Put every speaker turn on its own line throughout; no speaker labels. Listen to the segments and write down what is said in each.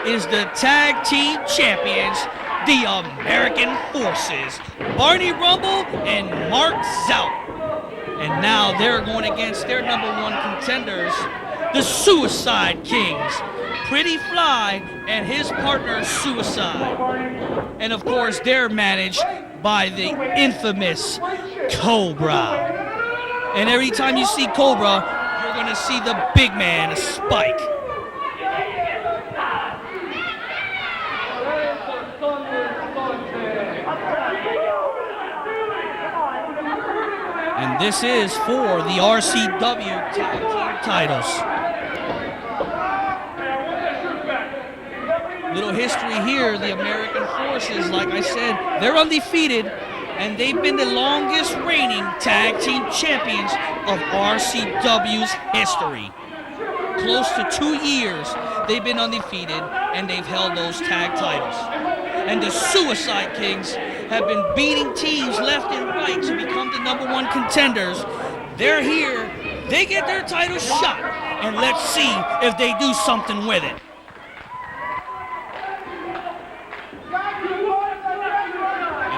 is the tag team champions, the American Forces, Barney Rumble and Mark Zout. And now they're going against their number one contenders, the Suicide Kings, Pretty Fly and his partner Suicide. And of course, they're managed by the infamous Cobra. And every time you see Cobra, you're going to see the big man, Spike. And this is for the RCW Tag Team titles. Little history here, the American Forces, like I said, they're undefeated, and they've been the longest reigning tag team champions of RCW's history. Close to 2 years they've been undefeated, and they've held those tag titles. And the Suicide Kings have been beating teams left and right to become the number one contenders. They're here, they get their title shot, and let's see if they do something with it.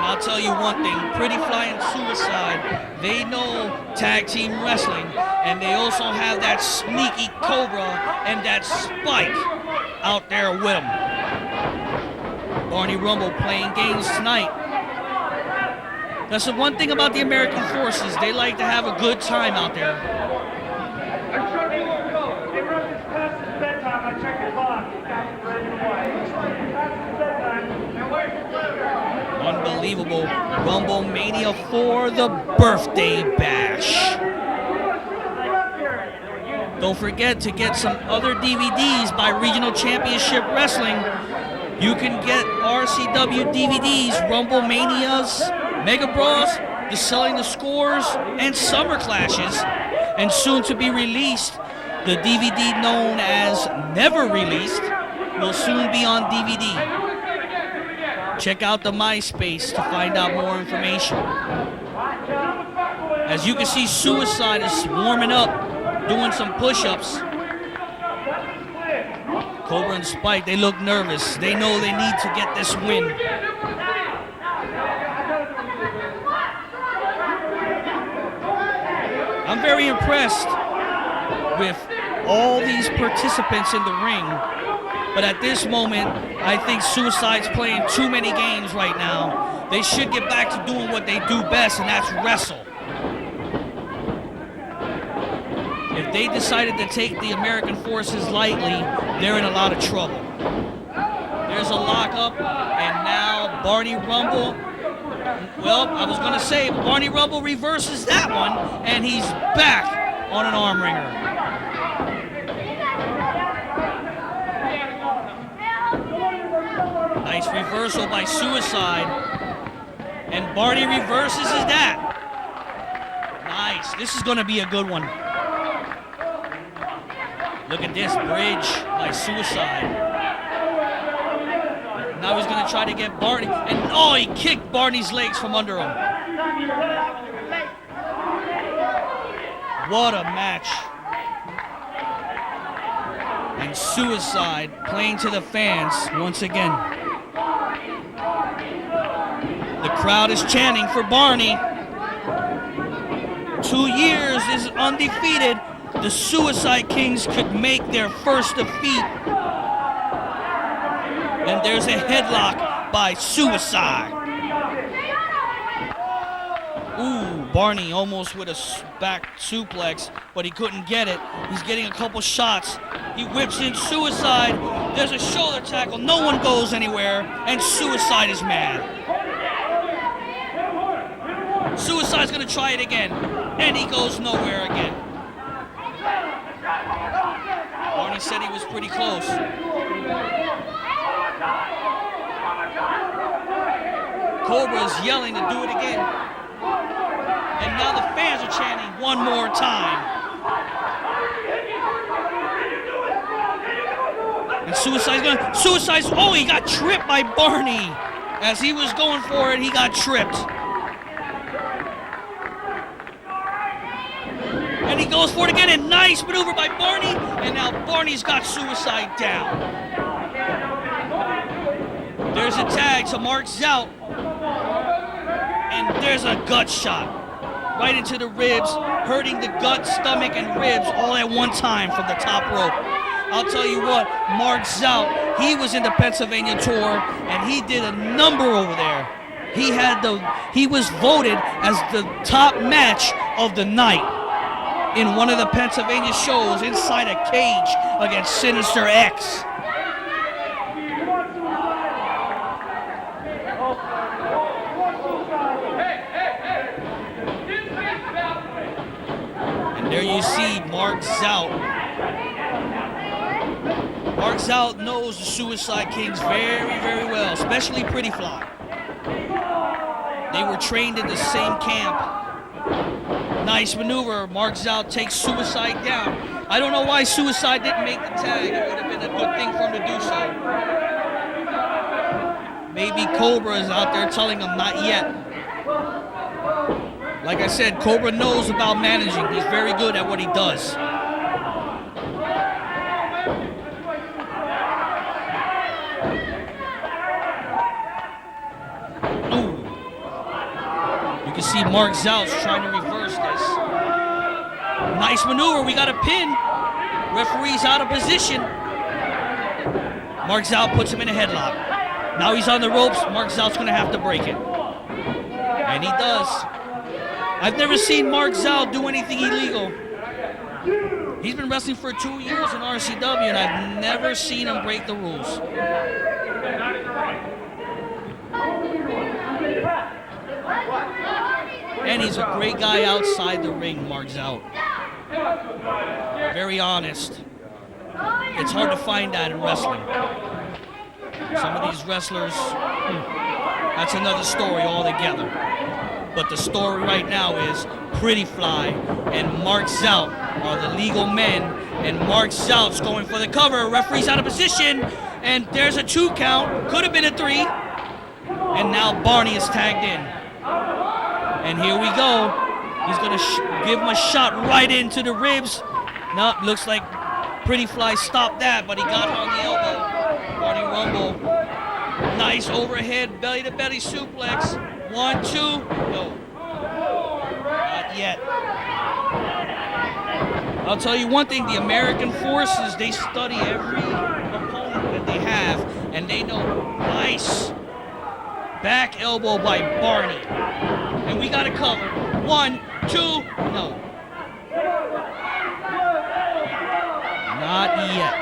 I'll tell you one thing, Pretty Fly and Suicide, they know tag team wrestling, and they also have that sneaky Cobra and that Spike out there with them. Barney Rumble playing games tonight. That's the one thing about the American Forces, they like to have a good time out there. Unbelievable Rumble Mania for the Birthday Bash. Don't forget to get some other DVDs by Regional Championship Wrestling. You can get RCW DVDs, Rumble Manias, Mega Brawls, the Selling the Scores, and Summer Clashes. And soon to be released, the DVD known as Never Released will soon be on DVD. Check out the MySpace to find out more information. As you can see, Suicide is warming up, doing some push-ups. Cobra and Spike, they look nervous. They know they need to get this win. I'm very impressed with all these participants in the ring. But at this moment, I think Suicide's playing too many games right now. They should get back to doing what they do best, and that's wrestle. If they decided to take the American Forces lightly, they're in a lot of trouble. There's a lockup, and now Barney Rumble. Well, I was going to say, Barney Rumble reverses that one, and he's back on an arm wringer. Nice reversal by Suicide. And Barney reverses that. Nice. This is going to be a good one. Look at this bridge by Suicide. Now he's going to try to get Barney. And oh, he kicked Barney's legs from under him. What a match. And Suicide playing to the fans once again. The crowd is chanting for Barney. 2 years is undefeated. The Suicide Kings could make their first defeat. And there's a headlock by Suicide. Ooh, Barney almost with a back suplex, but he couldn't get it. He's getting a couple shots. He whips in Suicide. There's a shoulder tackle. No one goes anywhere, and Suicide is mad. Suicide's gonna try it again, and he goes nowhere again. Barney said he was pretty close. Cobra's yelling to do it again. And now the fans are chanting one more time. And Suicide's, oh, he got tripped by Barney. As he was going for it, he got tripped. And he goes for it again, and nice maneuver by Barney. And now Barney's got Suicide down. gives a tag to Mark Zout, and there's a gut shot right into the ribs, hurting the gut, stomach, and ribs all at one time from the top rope. I'll tell you what, Mark Zout, he was in the Pennsylvania tour, and he did a number over there. He was voted as the top match of the night in one of the Pennsylvania shows inside a cage against Sinister X. And there you see Mark Zout. Mark Zout knows the Suicide Kings very, very well, especially Pretty Fly. They were trained in the same camp. Nice maneuver. Mark Zout takes Suicide down. I don't know why Suicide didn't make the tag. It would have been a good thing for him to do so. Maybe Cobra is out there telling him not yet. Like I said, Cobra knows about managing. He's very good at what he does. You can see Mark Zout's trying to reverse this. Nice maneuver. We got a pin. Referee's out of position. Mark Zout puts him in a headlock. Now he's on the ropes. Mark Zout's going to have to break it. And he does. I've never seen Mark Zout do anything illegal. He's been wrestling for 2 years in RCW, and I've never seen him break the rules. And he's a great guy outside the ring, Mark Zout. Very honest. It's hard to find that in wrestling. Some of these wrestlers, that's another story altogether. But the story right now is Pretty Fly and Mark Zout are the legal men, and Mark Zout's going for the cover. Referee's out of position, and there's a 2 count. Could have been a 3. And now Barney is tagged in. And here we go. He's going to give him a shot right into the ribs. No, looks like Pretty Fly stopped that, but he got her on the elbow. Barney Rumble. Nice overhead belly-to-belly suplex. 1, 2. No. Not yet. I'll tell you one thing. The American forces, they study every opponent that they have, and they know nice back elbow by Barney. And we got to cover. 1, 2, no. Not yet.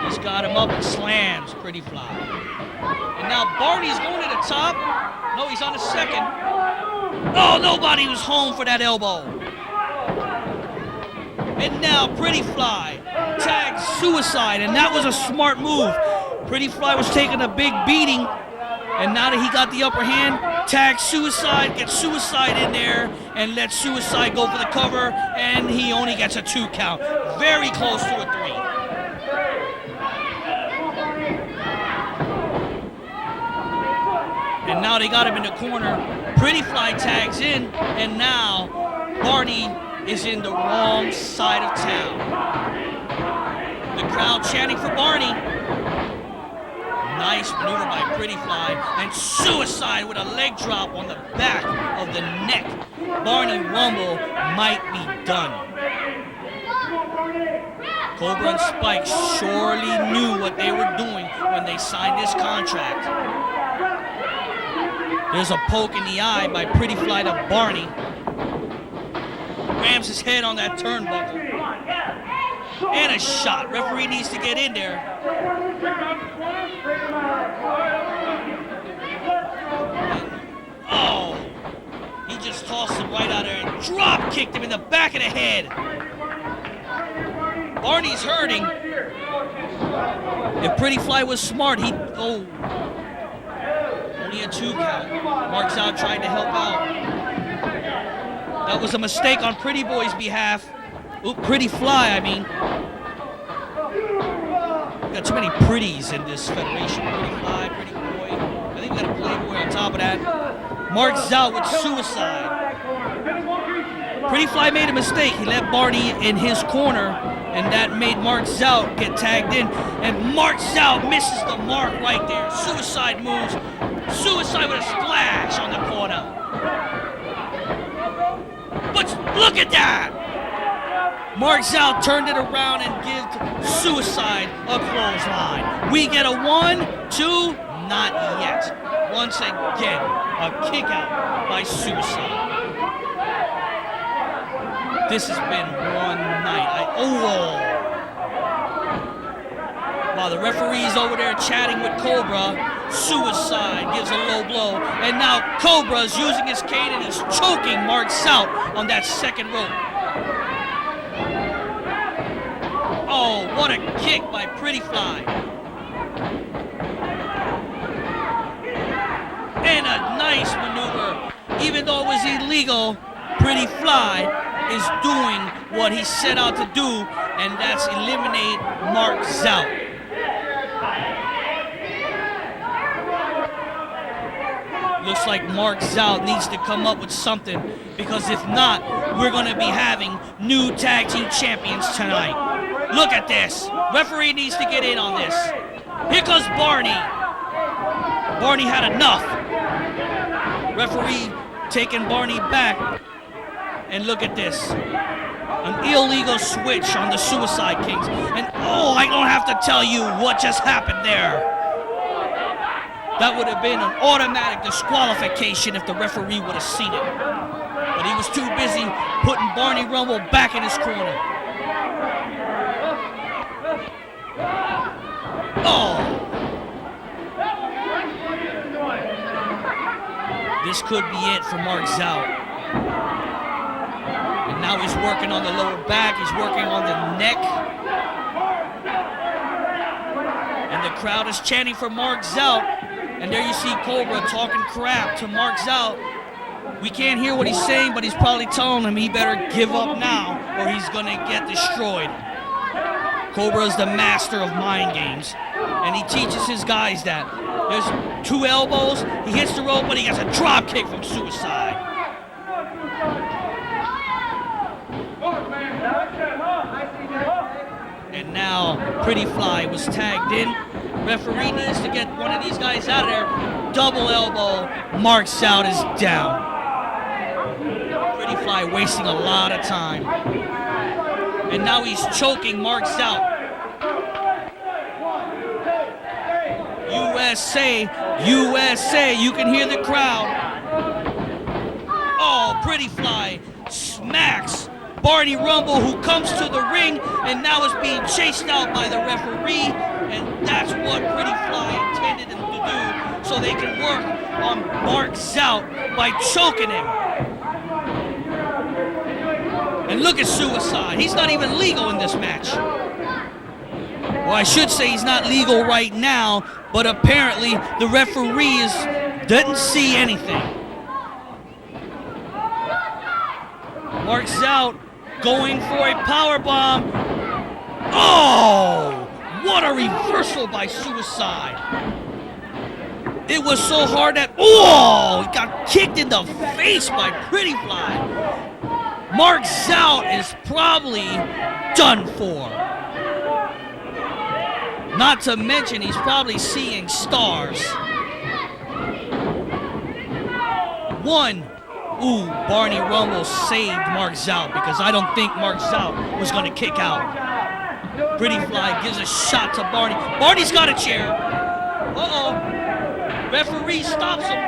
He's got him up and slams Pretty Fly. And now Barney's going to the top. No, he's on the second. Oh, nobody was home for that elbow. And now Pretty Fly tags Suicide, and that was a smart move. Pretty Fly was taking a big beating, and now that he got the upper hand, tags Suicide, gets Suicide in there, and lets Suicide go for the cover, and he only gets a 2 count. Very close to a 3. And now they got him in the corner. Pretty Fly tags in, and now Barney is in the wrong side of town. The crowd chanting for Barney. Nice maneuver by Pretty Fly, and Suicide with a leg drop on the back of the neck. Barney Rumble might be done. Cobra and Spike surely knew what they were doing when they signed this contract. There's a poke in the eye by Pretty Fly to Barney. Rams his head on that turnbuckle. And a shot. Referee needs to get in there. Oh, he just tossed him right out there and drop kicked him in the back of the head. Barney's hurting. If Pretty Fly was smart, he'd only a 2 count. Mark Zout trying to help out. That was a mistake on Pretty Boy's behalf. Ooh, Pretty Fly, I mean. We got too many pretties in this federation. Pretty Fly, Pretty Boy. I think we got a Playboy on top of that. Mark Zout with Suicide. Pretty Fly made a mistake. He let Barney in his corner, and that made Mark Zout get tagged in. And Mark Zout misses the mark right there. Suicide moves. Suicide with a splash on the corner. But look at that! Mark Zout turned it around and gave Suicide a clothesline. We get a 1, 2, not yet. Once again, a kick out by Suicide. This has been one night. While the referee's over there chatting with Cobra, Suicide gives a low blow. And now Cobra's using his cane and he's choking Mark Zout on that second rope. Oh, what a kick by Pretty Fly. And a nice maneuver. Even though it was illegal, Pretty Fly is doing what he set out to do, and that's eliminate Mark Zout. Looks like Mark Zout needs to come up with something, because if not, we're going to be having new tag team champions tonight. Look at this. Referee needs to get in on this. Here comes Barney. Barney had enough. Referee taking Barney back. And look at this. An illegal switch on the Suicide Kings. And oh, I don't have to tell you what just happened there. That would have been an automatic disqualification if the referee would have seen it. But he was too busy putting Barney Rumble back in his corner. Oh! This could be it for Mark Zout. And now he's working on the lower back, he's working on the neck. And the crowd is chanting for Mark Zout. And there you see Cobra talking crap to Mark Zout. We can't hear what he's saying, but he's probably telling him he better give up now or he's gonna get destroyed. Cobra is the master of mind games, and he teaches his guys that. There's 2 elbows, he hits the rope, but he gets a drop kick from Suicide. And now Pretty Fly was tagged in. Referee needs to get one of these guys out of there. Double elbow, Mark Zout is down. Pretty Fly wasting a lot of time. And now he's choking Mark Zout. USA, USA, you can hear the crowd. Oh, Pretty Fly smacks Barney Rumble, who comes to the ring and now is being chased out by the referee. And that's what Pretty Fly intended him to do, so they can work on Mark Zout by choking him. And look at Suicide. He's not even legal in this match. Well, I should say he's not legal right now, but apparently the referee didn't see anything. Mark Zout going for a powerbomb. Oh! What a reversal by Suicide. It was so hard that, oh, he got kicked in the face by Pretty Fly. Mark Zout is probably done for. Not to mention he's probably seeing stars. One, ooh, Barney Rumble saved Mark Zout because I don't think Mark Zout was going to kick out. Pretty Fly gives a shot to Barney. Barney's got a chair. Uh-oh. Referee stops him.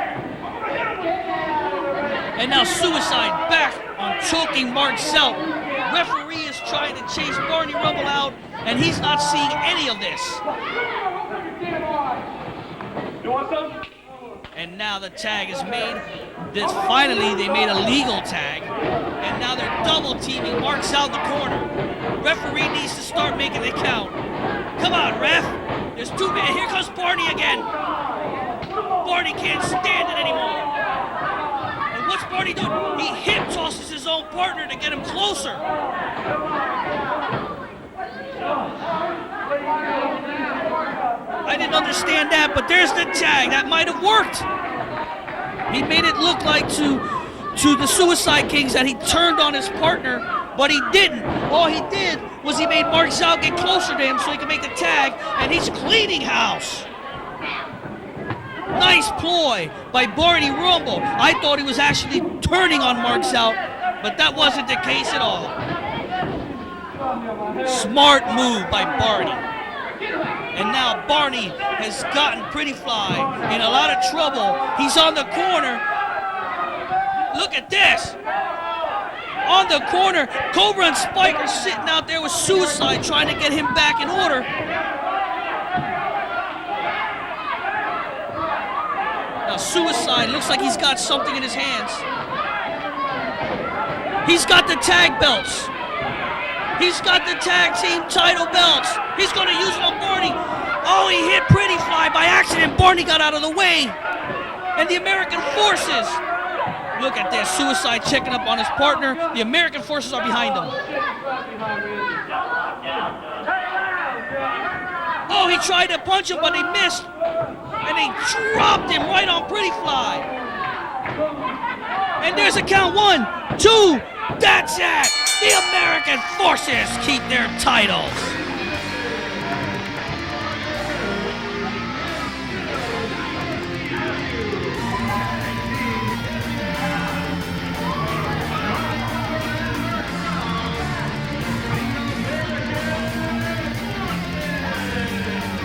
And now Suicide back on choking Mark Zout. Referee is trying to chase Barney Rumble out, and he's not seeing any of this.
You want some?
And now the tag is made. Finally, they made a legal tag. And now they're double teaming Mark Zout in the corner. Referee needs to start making it count. Come on, ref. There's 2 men. Here comes Barney again. Barney can't stand it anymore. And what's Barney doing? He hip tosses his own partner to get him closer. I didn't understand that, but there's the tag. That might have worked. He made it look like to to the Suicide Kings that he turned on his partner, but he didn't. All he did was he made Mark Zao get closer to him so he could make the tag, and he's cleaning house. Nice ploy by Barney Rumble. I thought he was actually turning on Mark Zao, but that wasn't the case at all. Smart move by Barney. And now Barney has gotten Pretty Fly in a lot of trouble. He's on the corner. Look at this. On the corner, Cobra and Spike are sitting out there with Suicide trying to get him back in order. Now Suicide looks like he's got something in his hands. He's got the tag belts. He's got the tag team title belts. He's going to use it on Barney. Oh, he hit Pretty Fly by accident. Barney got out of the way. And the American Forces. Look at this. Suicide checking up on his partner. The American Forces are behind him. Oh, he tried to punch him, but he missed. And they dropped him right on Pretty Fly. And there's a count. 1, 2. That's it. The American Forces keep their titles.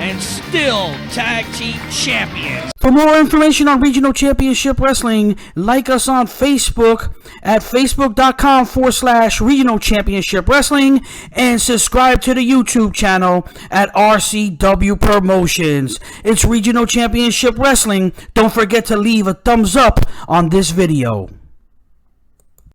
And still tag team champions.
For more information on Regional Championship Wrestling, like us on Facebook at facebook.com/Regional Championship Wrestling and subscribe to the YouTube channel at RCW Promotions. It's Regional Championship Wrestling. Don't forget to leave a thumbs up on this video.